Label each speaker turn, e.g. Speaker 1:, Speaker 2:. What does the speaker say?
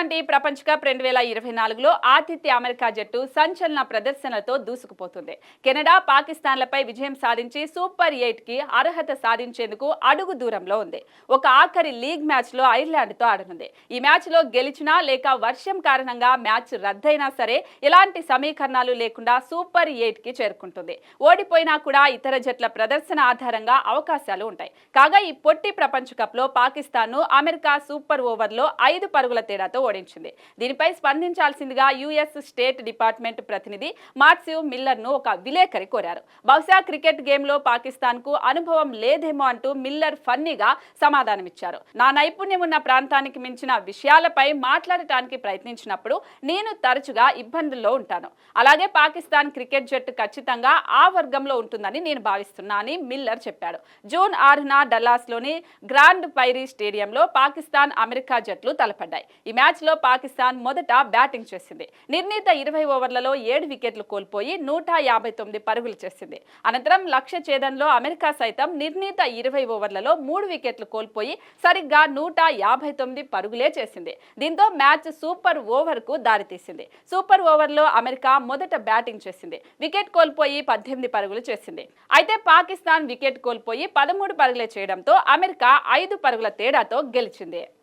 Speaker 1: T20 ప్రపంచ cup 2024లో ఆతిథ్య America జట్టు సంచలన ప్రదర్శనలతో దూసుకుపోతుంది. కెనడా, పాకిస్తాన్లపై విజయం సాధించి సూపర్ 8కి అర్హత సాధించేందుకు అడుగు దూరంలో ఉంది. ఒక ఆఖరి లీగ్ మ్యాచ్లో ఐర్లాండ్తో ఆడనుంది. ఈ మ్యాచ్లో గెలిచినా లేక వర్షం కారణంగా మ్యాచ్ రద్దయినా సరే ఎలాంటి సమీకరణాలు లేకుండా సూపర్ 8కి చేరుకుంటుంది. ఓడిపోయినా కూడా ఇతర జట్ల ప్రదర్శన ఆధారంగా అవకాశాలు ఉంటాయి. కాగా ఈ పొట్టి ప్రపంచ కప్లో పాకిస్తాన్ను అమెరికా సూపర్ ఓవర్లో 5 పరుగుల తేడాతో ఓడించింది. దీనిపై స్పందించాల్సిందిగా యుఎస్ స్టేట్ డిపార్ట్మెంట్ ప్రతినిధి మాథ్యూ మిల్లర్ను ఒక విలేకరి కోరారు. బహుశా క్రికెట్ గేమ్లో పాకిస్తాన్కు అనుభవం లేదేమో అంటూ మిల్లర్ ఫన్నీగా సమాధానమిచ్చారు. నా నైపుణ్యం ఉన్న ప్రాంతానికి మించిన విషయాలపై మాట్లాడటానికి ప్రయత్నించినప్పుడు నేను తరచుగా ఇబ్బందుల్లో ఉంటాను. అలాగే పాకిస్తాన్ క్రికెట్ జట్టు ఖచ్చితంగా ఆ వర్గంలో ఉంటుందని నేను భావిస్తున్నా అని మిల్లర్ చెప్పాడు. జూన్ 6న డల్లాస్లోని గ్రాండ్ పైరీ స్టేడియంలో పాకిస్తాన్, అమెరికా జట్లు తలపడ్డాయి. ఈ మ్యాచ్లో పాకిస్తాన్ మొదట బ్యాటింగ్ చేసింది. నిర్ణీత 20 ఓవర్లలో 7 వికెట్లు కోల్పోయి 159 పరుగులు చేసింది. అనంతరం లక్ష్య ఛేదనలో అమెరికా సైతం నిర్ణీత 20 ఓవర్లలో 3 వికెట్లు కోల్పోయి సరిగ్గా 159 పరుగులే చేసింది. దీంతో మ్యాచ్ సూపర్ ఓవర్కు దారితీసింది. సూపర్ ఓవర్లో అమెరికా మొదట బ్యాటింగ్ చేసింది. వికెట్ కోల్పోయి 18 పరుగులు చేసింది. అయితే పాకిస్తాన్ వికెట్ కోల్పోయి 13 పరుగులే చేయడంతో అమెరికా 5 పరుగుల తేడాతో గెలిచింది.